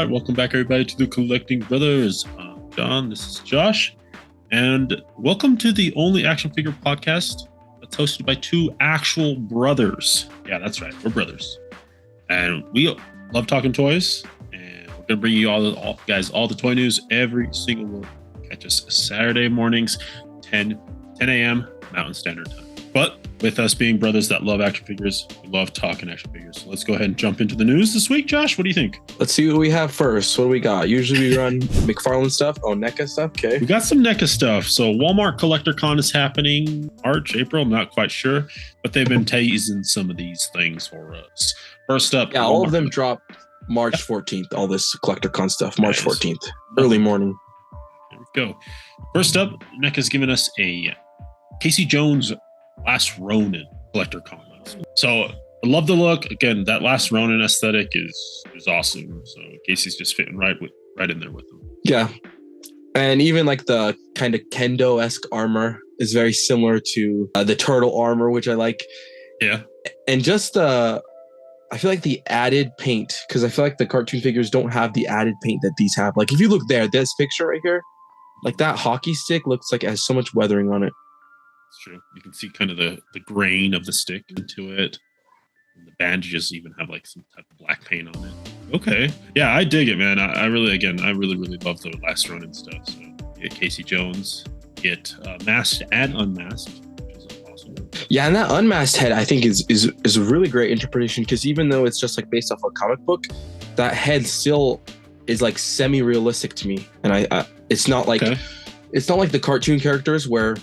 right, welcome back everybody to the Collecting Brothers. I'm John, this is Josh, and welcome to the only action figure podcast that's hosted by two actual brothers. Yeah, that's right, we're brothers, and we love talking toys. And we're gonna bring you all the toy news every single week. Catch us Saturday mornings, 10 a.m. Mountain Standard Time. But with us being brothers that love action figures, we love talking action figures. So let's go ahead and jump into the news this week. Josh, what do you think? Let's see what we have first. What do we got? Usually we run McFarland stuff. Oh, NECA stuff. Okay. We got some NECA stuff. So Walmart Collector Con is happening March, April. I'm not quite sure, but they've been teasing some of these things for us. First up. Yeah, all of them drop March 14th. All this Collector Con stuff. March 14th. Early morning. There we go. First up, NECA's giving us a Casey Jones Last Ronin Collector Con. So I love the look. Again, that Last Ronin aesthetic is awesome. So Casey's just fitting right in there with them. Yeah. And even like the kind of kendo-esque armor is very similar to the turtle armor, which I like. Yeah. And just I feel like the added paint, because I feel like the cartoon figures don't have the added paint that these have. Like if you look there, this picture right here, like that hockey stick looks like it has so much weathering on it. It's true. You can see kind of the grain of the stick into it. And the bandages even have like some type of black paint on it. Okay. Yeah, I dig it, man. I really love the Last Ronin stuff. So get Casey Jones, get masked and unmasked, which is awesome. Yeah, and that unmasked head I think is a really great interpretation, because even though it's just like based off a comic book, that head still is like semi-realistic to me. And I it's not like it's not like the cartoon characters where,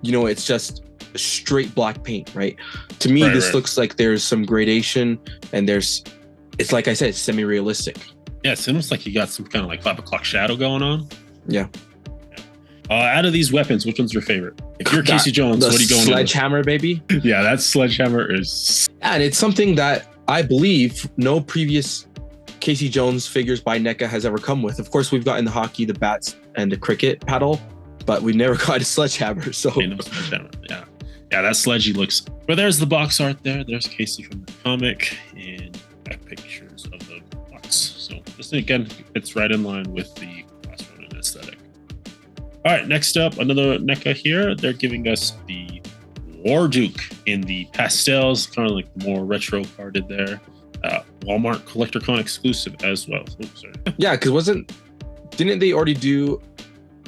you know, it's just straight black paint, right? To me, this looks like there's some gradation, and it's like I said, it's semi-realistic. Yeah, it's almost like you got some kind of like 5 o'clock shadow going on. Yeah. Out of these weapons, which one's your favorite? If you're Casey Jones, what are you going with? Sledgehammer, baby. Yeah, that sledgehammer is... And it's something that I believe no previous Casey Jones figures by NECA has ever come with. Of course, we've gotten the hockey, the bats, and the cricket paddle, but we've never got a sledgehammer. So no sledgehammer. Yeah, that sledgy looks. But there's the box art there. There's Casey from the comic and back pictures of the box. So this again fits right in line with the Last Ronin aesthetic. All right, next up, another NECA here. They're giving us the War Duke in the pastels, kind of like the more retro carded there. Walmart Collector Con exclusive as well. Oops, sorry. Yeah, because didn't they already do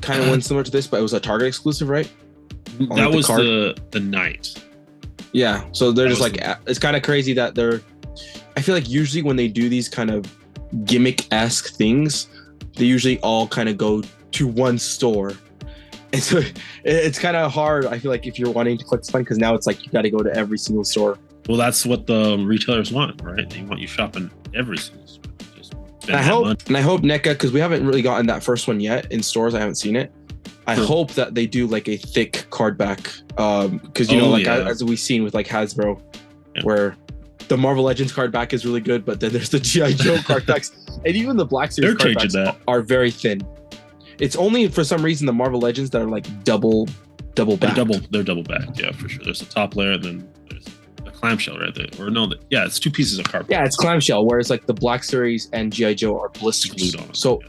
kind of one similar to this, but it was a Target exclusive, right? That was the Knight. Yeah, so they're just like, it's kind of crazy that I feel like usually when they do these kind of gimmick-esque things, they usually all kind of go to one store. And so it's kind of hard, I feel like, if you're wanting to collect this fun, because now it's like you got to go to every single store. Well, that's what the retailers want, right? They want you shopping every single store. And I hope NECA, because we haven't really gotten that first one yet in stores, I haven't seen it. I hope that they do like a thick card back, because as we've seen with like Hasbro, where the Marvel Legends card back is really good, but then there's the G.I. Joe card backs, and even the Black Series card backs are very thin. It's only for some reason the Marvel Legends that are like double back. They're double back, yeah, for sure. There's a top layer, and then there's a clamshell right there. It's 2 pieces of card. Yeah, it's clamshell, whereas like the Black Series and G.I. Joe are blisters. Glued on. So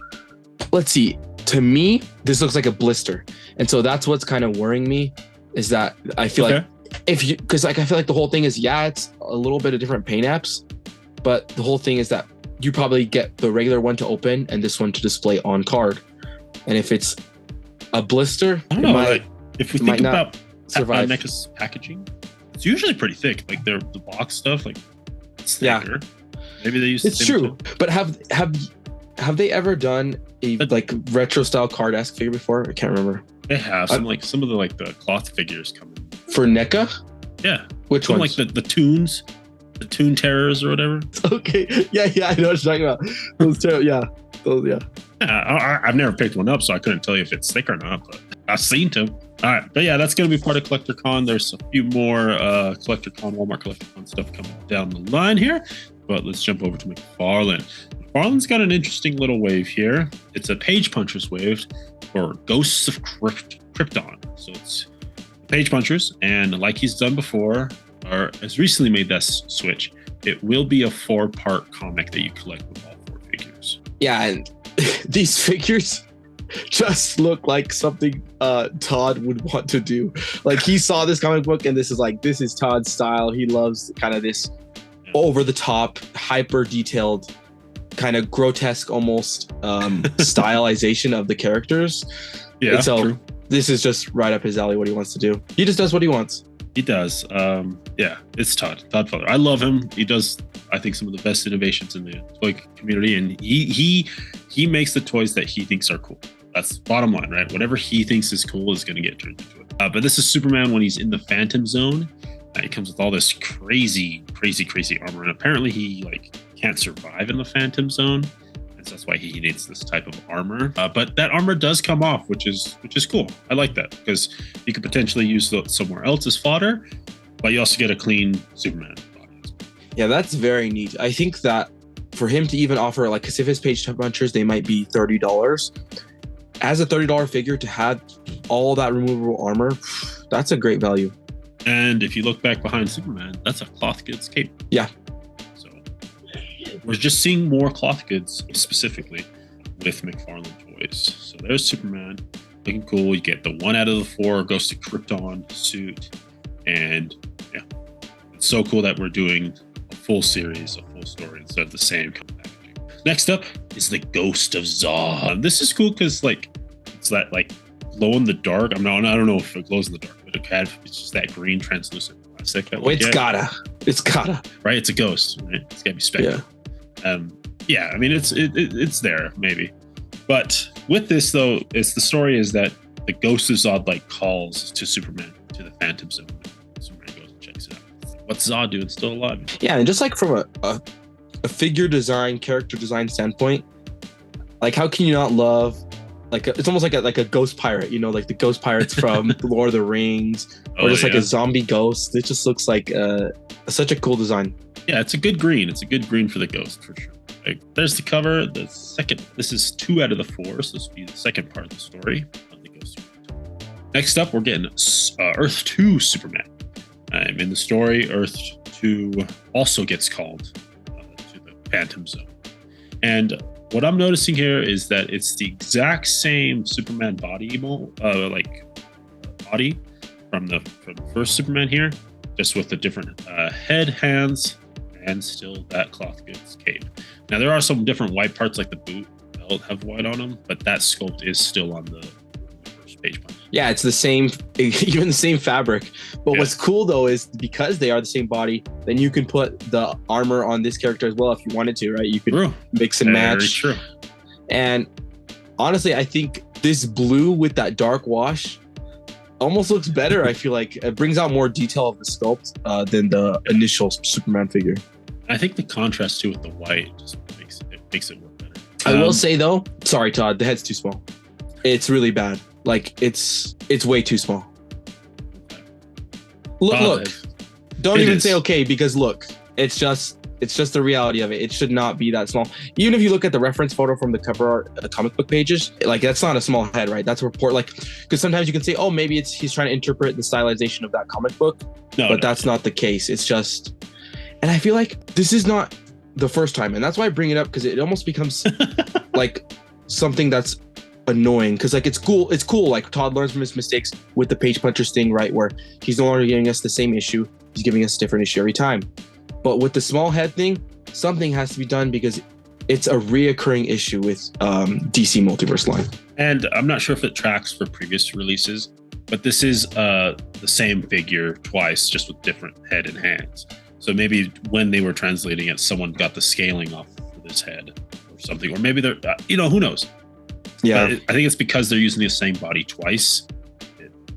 let's see. To me, this looks like a blister, and so that's what's kind of worrying me, is that I feel like I feel like the whole thing is, it's a little bit of different paint apps, but the whole thing is that you probably get the regular one to open and this one to display on card, and if it's a blister, I don't know. If we think about survive NECA's packaging, it's usually pretty thick. Like the box stuff, like it's thicker. Yeah. Maybe they use. It's true, but have they ever done a like retro style card-esque figure before? I can't remember. They have some of the cloth figures coming for NECA. Yeah, which one? Like the Toons, the Toon Terrors or whatever. Okay, yeah, I know what you're talking about. Those, I've never picked one up, so I couldn't tell you if it's thick or not. But I've seen them. All right, but yeah, that's going to be part of Collector Con. There's a few more Collector Con, Walmart Collector Con stuff coming down the line here. But let's jump over to McFarland. McFarland's got an interesting little wave here. It's a Page Punchers wave for Ghosts of Krypton. So it's Page Punchers, and like he's done before, or has recently made that switch, it will be a 4-part comic that you collect with all 4 figures. Yeah, and these figures just look like something Todd would want to do. Like, he saw this comic book and this is Todd's style. He loves kind of this over the top, hyper detailed, kind of grotesque almost stylization of the characters. Yeah, and so true. This is just right up his alley, what he wants to do. He just does what he wants. He does. Yeah, it's Todd Fuller. I love him. He does, I think, some of the best innovations in the toy community, and he makes the toys that he thinks are cool. That's bottom line, right? Whatever he thinks is cool is going to get turned into it. But this is Superman when he's in the Phantom Zone. He comes with all this crazy armor, and apparently he can't survive in the Phantom Zone, and so that's why he needs this type of armor. But that armor does come off, which is cool. I like that because you could potentially use it somewhere else as fodder, but you also get a clean Superman body. Yeah, that's very neat. I think that for him to even offer, because if his page punchers, they might be $30. As a $30 figure to have all that removable armor, that's a great value. And if you look back behind Superman, that's a cloth goods cape. Yeah. So we're just seeing more cloth goods specifically with McFarland toys. So there's Superman, looking cool. You get the 1 out of the 4 goes to Krypton suit. And yeah, it's so cool that we're doing a full series, a full story instead of the same kind of packaging. Next up is the Ghost of Zod. This is cool because it's that glow in the dark. I don't know if it glows in the dark, but it's just that green translucent plastic. It's gotta. Right, it's a ghost. Right? It's gotta be spectral. Yeah. I mean, it's there maybe, but with this though, the story is that the Ghost of Zod calls to Superman to the Phantom Zone. Superman goes and checks it out. What's Zod doing? Still alive? Yeah, and just from a figure design, character design standpoint, how can you not love? It's almost like a ghost pirate, like the ghost pirates from Lord of the Rings, or just a zombie ghost. It just looks like such a cool design. Yeah, it's a good green. It's a good green for the ghost for sure. There's the cover. The second, this is 2 out of the 4, so this will be the second part of the story of the ghost. Next up, we're getting Earth 2 Superman. In the story, Earth 2 also gets called to the Phantom Zone, and what I'm noticing here is that it's the exact same Superman body body from the first Superman here, just with a different head, hands, and still that cloth goods cape. Now there are some different white parts, like the boot belt have white on them, but that sculpt is still on the first page punch. Yeah, it's the same, even the same fabric. But what's cool though is because they are the same body, then you can put the armor on this character as well if you wanted to, right? You could mix and match. True. And honestly, I think this blue with that dark wash almost looks better. I feel like it brings out more detail of the sculpt than the initial Superman figure. I think the contrast too with the white just makes it work better. I will say though, sorry Todd, the head's too small. It's really bad. It's way too small. Look. Don't even say okay, because look, it's just the reality of it. It should not be that small. Even if you look at the reference photo from the cover art, the comic book pages, that's not a small head, right? That's a report. Because sometimes you can say, oh, maybe he's trying to interpret the stylization of that comic book, but that's not the case. It's just, and I feel like this is not the first time, and that's why I bring it up, because it almost becomes something that's annoying, because it's cool. Todd learns from his mistakes with the page punchers thing, right, where he's no longer giving us the same issue, he's giving us a different issue every time. But with the small head thing, something has to be done, because it's a reoccurring issue with DC Multiverse line. And I'm not sure if it tracks for previous releases, but this is the same figure twice, just with different head and hands. So maybe when they were translating it, someone got the scaling off for this head or something, or maybe they're, who knows? Yeah, but I think it's because they're using the same body twice.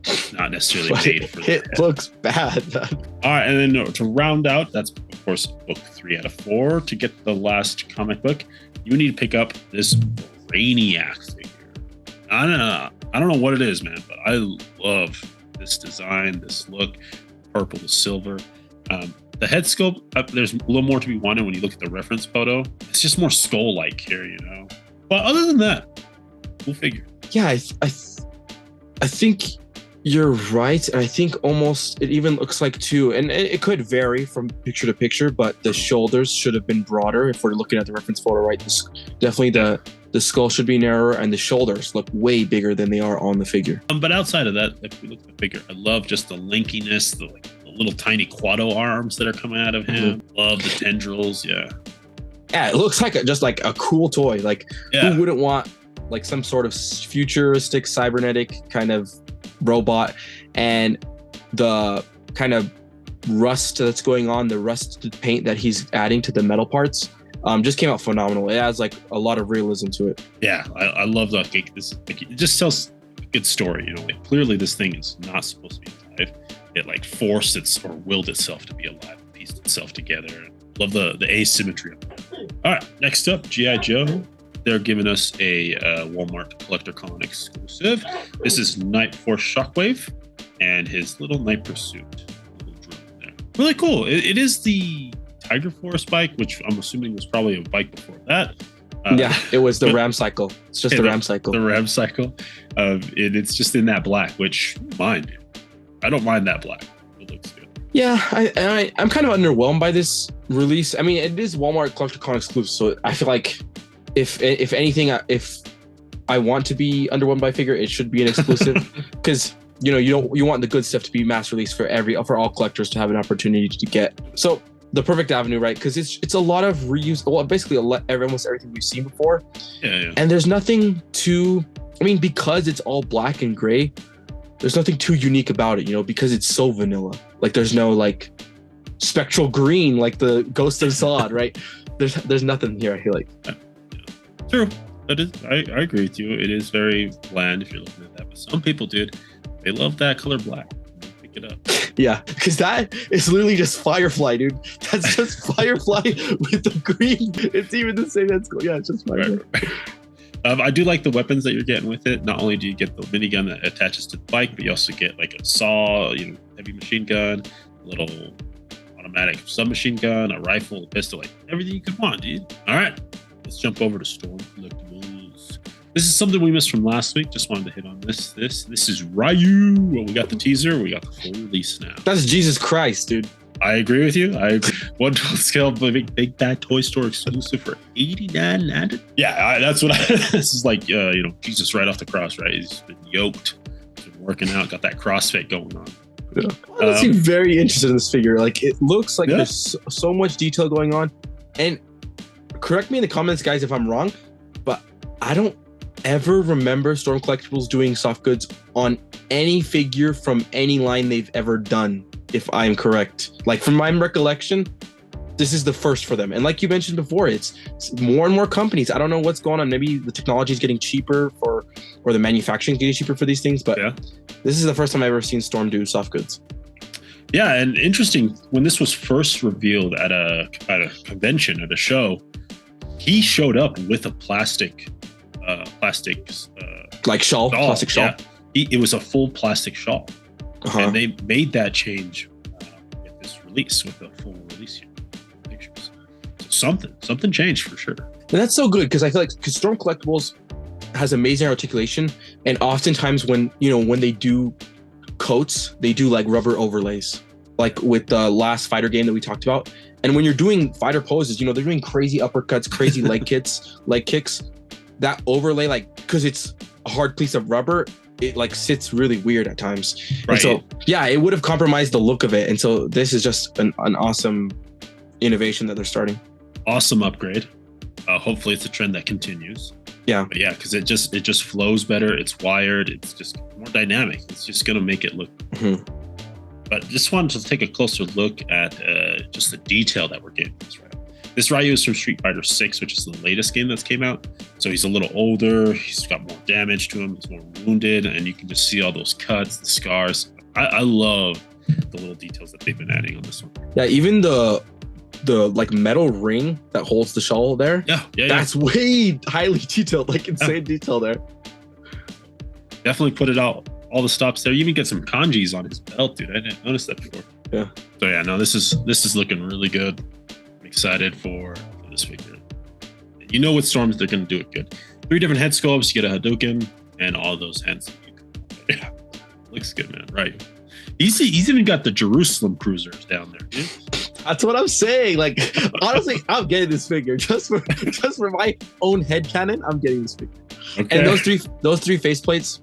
It's not necessarily made for it. It looks bad. All right, and then to round out, that's of course book 3 out of 4. To get the last comic book, you need to pick up this Brainiac figure. I don't know what it is, man, but I love this design, this look, purple to silver. The head sculpt, there's a little more to be wanted when you look at the reference photo. It's just more skull-like here, But other than that, cool figure. Yeah, I think You're right. And I think almost it even looks like too, and it could vary from picture to picture, but the shoulders should have been broader if we're looking at the reference photo, right? Definitely the skull should be narrower and the shoulders look way bigger than they are on the figure. But outside of that, if we look at the figure, I love just the linkiness, the little tiny quado arms that are coming out of him. Love the tendrils. Yeah, it looks like just like a cool toy. Like who wouldn't want like some sort of futuristic cybernetic kind of robot? And the kind of rust that's going on, the rusted paint that he's adding to the metal parts, just came out phenomenal. It adds like a lot of realism to it. Yeah, I love that. It just tells a good story. You know, like clearly this thing is not supposed to be alive. It like forced or willed itself to be alive, pieced itself together. Love the asymmetry of it. All right, next up, G.I. Joe. They're giving us a Walmart Collector Con exclusive. This is Nightforce Shockwave and his little night pursuit. Really cool. It is the Tiger Force bike, which I'm assuming was probably a bike before that. It was the Ram Cycle. It's just the Ram Cycle. The Ram Cycle. It's just in that black, which, mind you, I don't mind that black. It looks good. Yeah, I'm kind of underwhelmed by this release. I mean, it is Walmart Collector Con exclusive, so I feel like if anything, if I want to be underwhelmed by a figure, it should be an exclusive, because you want the good stuff to be mass released for all collectors to have an opportunity to get. So the perfect avenue, right? Because it's a lot of reuse. Well, basically almost everything we've seen before. Yeah. And there's nothing too. I mean, because it's all black and gray, there's nothing too unique about it, because it's so vanilla. Like there's no like spectral green like the Ghost of Zod, right? There's nothing here, I feel like. True. That is, I agree with you. It is very bland if you're looking at that. But some people, dude, they love that color black. Pick it up. Yeah, because that is literally just Firefly, dude. That's just Firefly with the green. It's even the same as yeah, it's just Firefly. Right. I do like the weapons that you're getting with it. Not only do you get the minigun that attaches to the bike, but you also get like a saw, heavy machine gun, a little automatic submachine gun, a rifle, a pistol, like everything you could want, dude. All right, let's jump over to Storm Collectibles. This is something we missed from last week. Just wanted to hit on this. This is Ryu. Well, we got the teaser. We got the full release now. That's Jesus Christ, dude. I agree with you. 1/12 scale, big bad toy store exclusive for $89.90. Yeah, that's what this is like. Jesus right off the cross, right? He's been yoked, he's been working out, got that CrossFit going on. Yeah. I'm honestly very interested in this figure. Like, it looks like there's so much detail going on. And correct me in the comments, guys, if I'm wrong, but I don't ever remember Storm Collectibles doing soft goods on any figure from any line they've ever done, if I'm correct. Like, from my recollection, this is the first for them. And like you mentioned before, it's more and more companies. I don't know what's going on. Maybe the technology is getting cheaper or the manufacturing is getting cheaper for these things. But this is the first time I've ever seen Storm do soft goods. Yeah, and interesting, when this was first revealed at a convention, at a show, he showed up with a plastic like shawl, plastic shawl. Yeah. It was a full plastic shawl. And they made that change with this release, with the full release here. Pictures. So something changed for sure. And that's so good, because I feel like Storm Collectibles has amazing articulation, and oftentimes when they do coats, they do like rubber overlays, like with the last fighter game that we talked about. And when you're doing fighter poses, they're doing crazy uppercuts, crazy leg kicks. That overlay, like, because it's a hard piece of rubber, it like sits really weird at times. Right. And so it would have compromised the look of it. And so this is just an awesome innovation that they're starting. Awesome upgrade. Hopefully it's a trend that continues. Yeah. But because it just flows better. It's wired. It's just more dynamic. It's just going to make it look. But just wanted to take a closer look at just the detail that we're getting. This Ryu is from Street Fighter 6, which is the latest game that's came out. So he's a little older. He's got more damage to him. He's more wounded. And you can just see all those cuts, the scars. I love the little details that they've been adding on this one. Yeah, even the like metal ring that holds the shawl there. Yeah. That's way highly detailed, like insane detail there. Definitely put it out. All the stops there. You even get some kanjis on his belt, dude. I didn't notice that before. Yeah. So this is looking really good. Excited for this figure. With Storms, they're going to do it good. 3 different head sculpts. You get a Hadouken and all those hands. Looks good, man. Right. He's even got the Jerusalem cruisers down there, dude. That's what I'm saying. Like, honestly, I'm getting this figure just for my own headcanon. I'm getting this figure. Okay. And those three faceplates,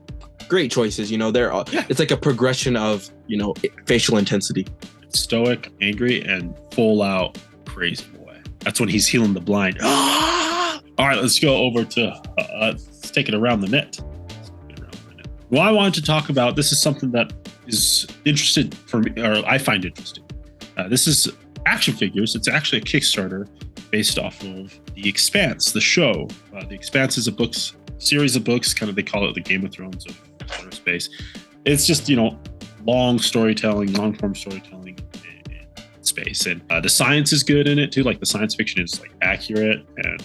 great choices. You know, it's like a progression of, you know, facial intensity. Stoic, angry, and full out crazy boy. That's when he's healing the blind. All right, let's go over to let's take it around the net. Well, I wanted to talk about, this is something that is interesting for me, or I find interesting. This is action figures. It's actually a Kickstarter based off of The Expanse, the show. The Expanse is a series of books, kind of, they call it the Game of Thrones of outer space. It's just, you know, long form storytelling in space. And the science is good in it too. Like the science fiction is like accurate. And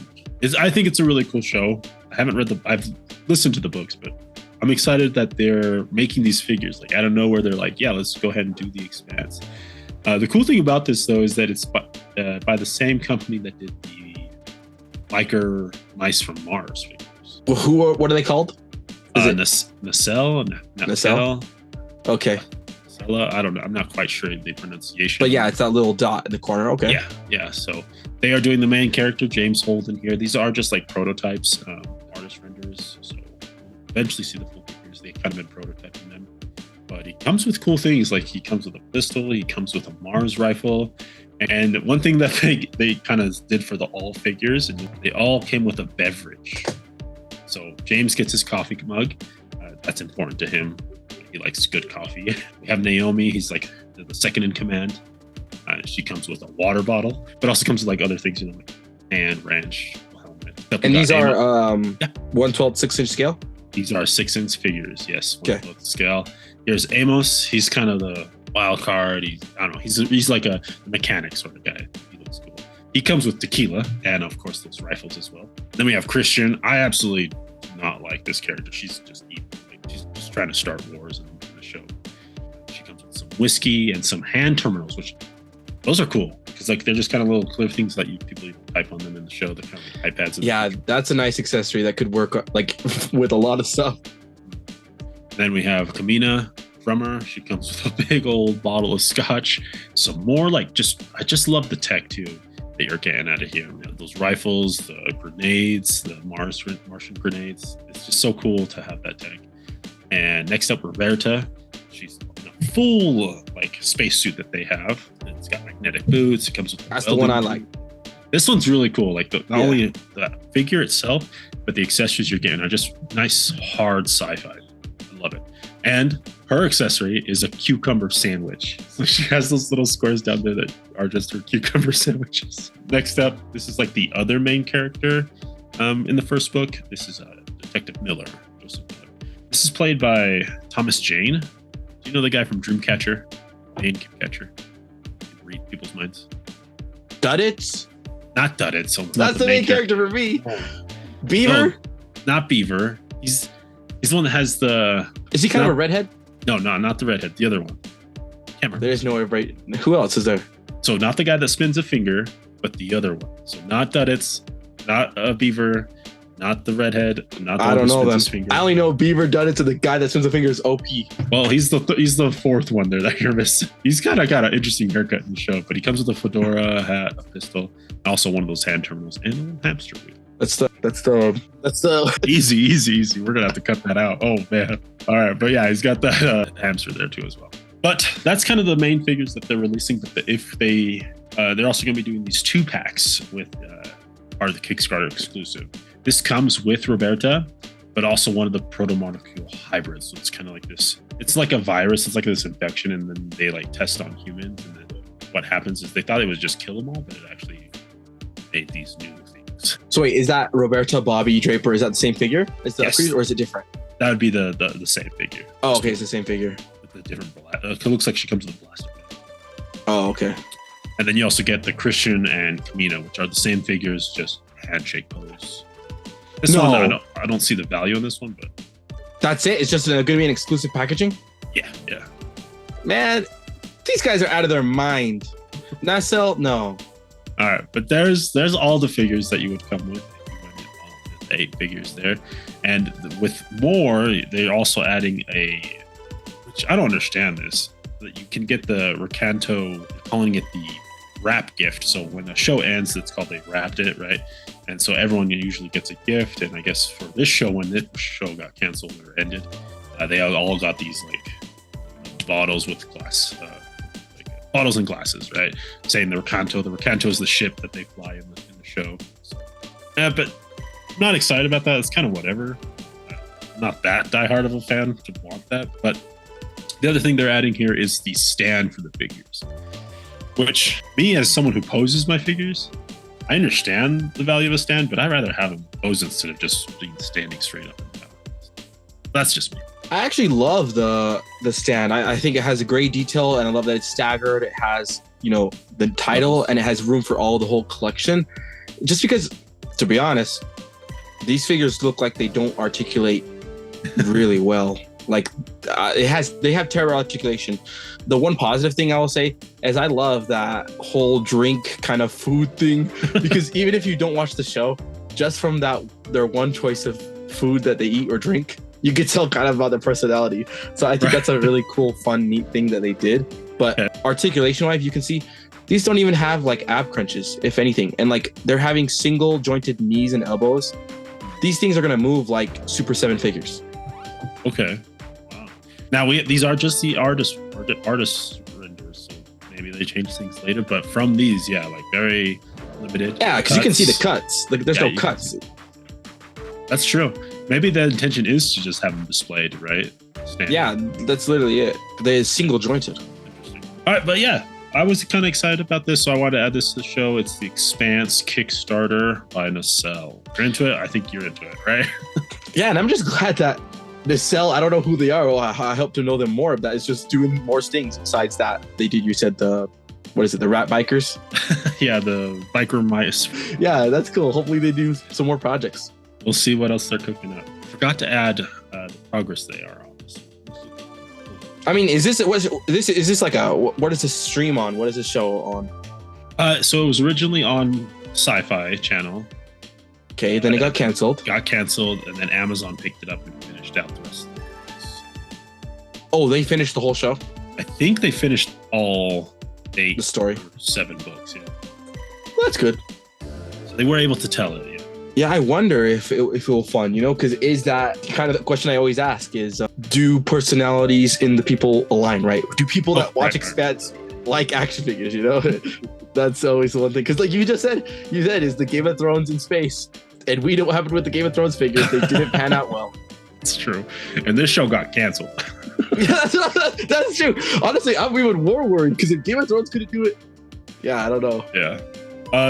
I think it's a really cool show. I've listened to the books, but I'm excited that they're making these figures. Like, I don't know where they're like, yeah, let's go ahead and do The Expanse. The cool thing about this, though, is that it's by the same company that did the Biker Mice from Mars figures. Well, what are they called? Nacelle? Okay. Nacella? I don't know. I'm not quite sure the pronunciation. But yeah, it's that little dot in the corner. Okay. Yeah. So they are doing the main character, James Holden, here. These are just like prototypes, artist renders. So eventually see the full figures. They've kind of been prototyping them. But he comes with cool things, like he comes with a pistol, he comes with a Mars rifle. And one thing that they kind of did for all figures, and they all came with a beverage. So James gets his coffee mug. That's important to him. He likes good coffee. We have Naomi. He's like the second in command. She comes with a water bottle, but also comes with like other things, you know, like hand wrench, helmet. And these are 1/12 6-inch scale? These are 6-inch figures, yes. Okay. Scale. Here's Amos. He's kind of the wild card. He's like a mechanic sort of guy. He looks cool. He comes with tequila and of course those rifles as well. Then we have Christian. I absolutely do not like this character. She's just evil. She's just trying to start wars in the show. She comes with some whiskey and some hand terminals, which those are cool because like they're just kind of little clear things that people even type on them in the show. They're kind of like iPads. Yeah, that's a nice accessory that could work like with a lot of stuff. Then we have Kamina from her. She comes with a big old bottle of scotch. Some more like I just love the tech too that you're getting out of here. You know, those rifles, the grenades, the Martian grenades. It's just so cool to have that tech. And next up, Roberta. She's in a full like spacesuit that they have. It's got magnetic boots. It comes with that's the one I like. This one's really cool. Like not only the figure itself, but the accessories you're getting are just nice, hard sci-fi. I love it. And her accessory is a cucumber sandwich. So she has those little squares down there that are just her cucumber sandwiches. Next up, this is like the other main character in the first book. This is Detective Miller, Joseph Miller. This is played by Thomas Jane. Do you know the guy from Dreamcatcher? Dreamcatcher. Read people's minds. Duddits? Not Duddits. That's the main character for me. Beaver? No, not Beaver. He's the one that has the... Is he kind of a redhead? No, not the redhead. The other one. Can't remember. There's no right. Who else is there? So not the guy that spins a finger, but the other one. So not Duddits, not a Beaver, not the redhead, not the I don't know them. Finger. I only know Beaver, Duddits, and the guy that spins a finger is OP. Well, he's the fourth one there that you're missing. He's kind of got an interesting haircut in the show, but he comes with a fedora, a hat, a pistol, also one of those hand terminals, and a little hamster wheel. That's the easy. We're gonna have to cut that out. Oh man. All right, but yeah, he's got that hamster there too as well. But that's kind of the main figures that they're releasing. But if they're also gonna be doing these 2-packs with are the Kickstarter exclusive. This comes with Roberta, but also one of the proto-molecule hybrids. So it's kind of like this. It's like a virus. It's like this infection, and then they like test on humans. And then what happens is they thought it would just kill them all, but it actually made these new things. So wait, is that Roberta, Bobby, Draper? Is that the same figure? Is that yes. Or is it different? That would be the same figure. Oh, okay, it's the same figure. With the different it looks like she comes with a blaster. Oh, okay. And then you also get the Christian and Kamina, which are the same figures, just handshake pose. This one, I don't see the value in this one, but that's it. It's just going to be an exclusive packaging. Yeah. Man, these guys are out of their mind. Nacelle, no. All right, but there's all the figures that you would come with. You would get all the 8 figures there, and with more, they're also adding which I don't understand this, that you can get the Recanto, calling it the wrap gift. So when the show ends, it's called they wrapped it, right? And so everyone usually gets a gift. And I guess for this show, when this show got canceled or ended, they all got these like bottles with glass, like bottles and glasses, right? Saying the Recanto. The Recanto is the ship that they fly in the show. So, yeah, but I'm not excited about that. It's kind of whatever. I'm not that diehard of a fan to want that. But the other thing they're adding here is the stand for the figures, which me as someone who poses my figures, I understand the value of a stand, but I'd rather have them pose instead of just being standing straight up and down. That's just me. I actually love the stand. I think it has a great detail, and I love that it's staggered. It has, the title, and it has room for all the whole collection. Just because, to be honest, these figures look like they don't articulate really well. Like they have terrible articulation. The one positive thing I will say is I love that whole drink kind of food thing, because even if you don't watch the show, just from their one choice of food that they eat or drink, you can tell kind of about their personality. So I think that's a really cool, fun, neat thing that they did. But articulation wise, you can see these don't even have like ab crunches, if anything. And like they're having single jointed knees and elbows. These things are going to move like Super 7 figures. Okay. Wow. Now these are just the artist renders, so maybe they change things later. But from these, like very limited. Yeah, because you can see the cuts. Like there's no cuts. That's true. Maybe the intention is to just have them displayed, right? Standing. Yeah, that's literally it. They're single jointed. Interesting. All right, but yeah, I was kind of excited about this, so I wanted to add this to the show. It's the Expanse Kickstarter by Nacelle. You're into it? I think you're into it, right? Yeah, and I'm just glad that Nacelle, I don't know who they are. Well, I hope to know them more. That is just doing more things besides that. They did, you said the rat bikers? Yeah, the biker mice. Yeah, that's cool. Hopefully they do some more projects. We'll see what else they're cooking up. Forgot to add the progress they are on. I mean, is this like what is this stream on? What is this show on? So it was originally on Sci-Fi channel. Okay, then it got canceled. And then Amazon picked it up and finished out the rest of it. Oh, they finished the whole show? I think they finished all 8 the story. Or 7 books, yeah. Well, that's good. So they were able to tell it, yeah. Yeah, I wonder if it will fun, because is that kind of the question I always ask is, do personalities in the people align, right? Do people that watch Expanse like action figures, That's always the one thing. Because like you said, is the Game of Thrones in space. And we know what happened with the Game of Thrones figures. They didn't pan out well. It's true. And this show got canceled. Yeah, that's true. Honestly, I'm even more worried, because if Game of Thrones couldn't do it, yeah, I don't know. Yeah.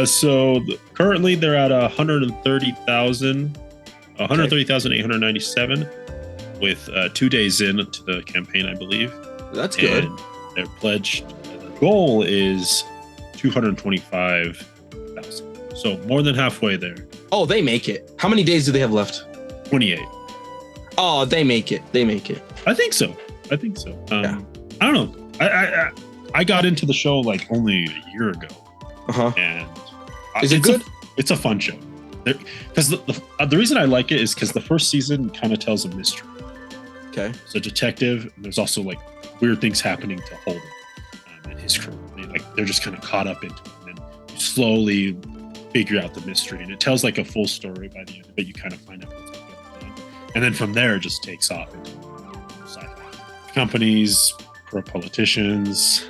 So currently they're at 130,897 with 2 days into the campaign, I believe. That's good. And they're pledged. The goal is 225,000. So more than halfway there. Oh, they make it. How many days do they have left? 28. Oh, they make it. I think so. Yeah. I don't know. I got into the show like only a year ago. And is it good? It's a fun show. Because the reason I like it is because the first season kind of tells a mystery. Okay. It's a detective. And there's also like weird things happening to Holden and his crew. They're just kind of caught up into it. And then you slowly figure out the mystery. And it tells like a full story by the end of it. You kind of find out what's going on. And then from there, it just takes off into sci-fi. Companies, corrupt politicians.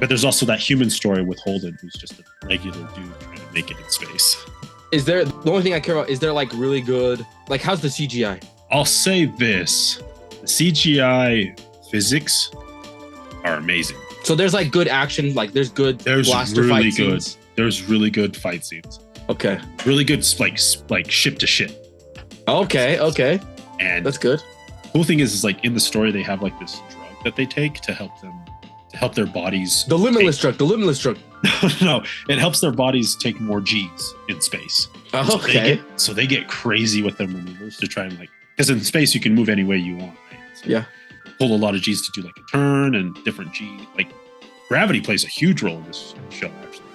But there's also that human story with Holden, who's just a regular dude trying to make it in space. Is there, the only thing I care about, is there like really good, like how's the CGI? I'll say this, the CGI physics are amazing. So there's like good action, like there's blaster really fight scenes. There's really good fight scenes. Okay. Really good like ship to ship. Okay. And that's good. Cool thing is like in the story they have like this drug that they take to help their bodies. The limitless drug. No, it helps their bodies take more G's in space. Okay. So they get crazy with their maneuvers to try and because in space you can move any way you want, right? So yeah. Pull a lot of G's to do like a turn and different G. Like gravity plays a huge role in this show actually.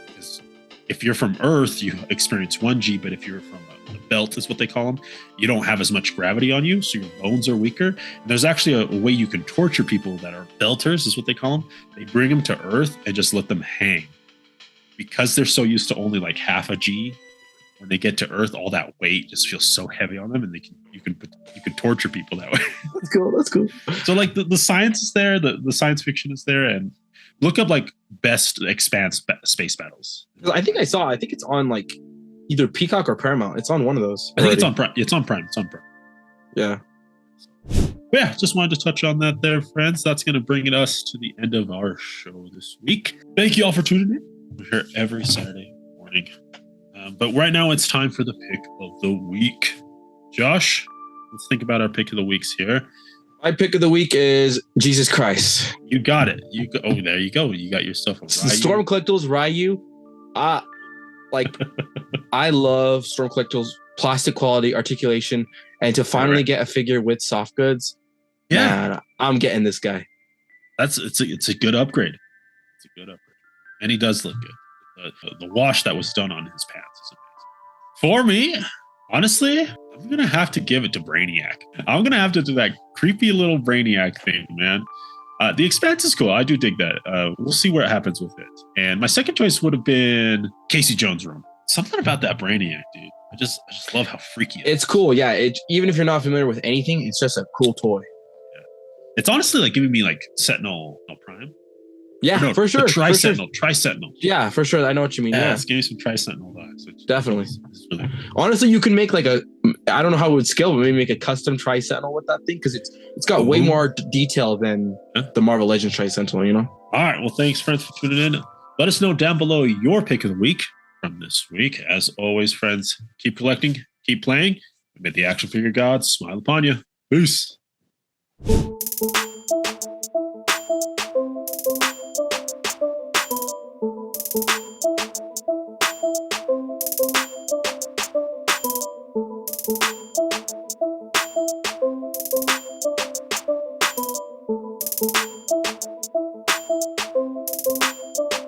Because if you're from Earth, you experience 1G, but if you're from the belt is what they call them, you don't have as much gravity on you, so your bones are weaker. And there's actually a way you can torture people that are belters is what they call them. They bring them to Earth and just let them hang. Because they're so used to only like half a G, when they get to Earth, all that weight just feels so heavy on them, and you can torture people that way. That's cool. So like the science is there, the science fiction is there, and look up like best Expanse space battles. I think it's on like either Peacock or Paramount. It's on one of those. I think it's on Prime. It's on Prime. Yeah. But yeah, just wanted to touch on that there, friends. That's going to bring us to the end of our show this week. Thank you all for tuning in. We're here every Saturday morning. But right now it's time for the pick of the week. Josh, let's think about our pick of the weeks here. My pick of the week is Jesus Christ. You got it. Oh, there you go. You got yourself a Ryu. Storm Collectibles Ryu. I love Storm Collectibles, plastic quality, articulation, and to finally get a figure with soft goods. Yeah, man, I'm getting this guy. It's a good upgrade. It's a good upgrade, and he does look good. The wash that was done on his pants is amazing. For me, honestly, I'm gonna have to give it to Brainiac. I'm gonna have to do that creepy little Brainiac thing, man. The Expanse is cool. I do dig that. We'll see what happens with it. And my second choice would have been Casey Jones' room. Something about that Brainiac, dude. I just love how freaky it is. It's cool, yeah. Even if you're not familiar with anything, it's just a cool toy. Yeah. It's honestly like giving me like Sentinel Prime. Yeah, for sure. Tri-Sentinel. Yeah, for sure. I know what you mean. Yeah, it's giving me some Tri-Sentinel vibes. Definitely. It's really cool. Honestly, you can make like I don't know how it would scale, but maybe make a custom Tri-Sentinel with that thing because it's got way more detail than the Marvel Legends Tri-Sentinel, you know? All right. Well, thanks, friends, for tuning in. Let us know down below your pick of the week from this week. As always, friends, keep collecting, keep playing, and may the action figure gods smile upon you. Peace.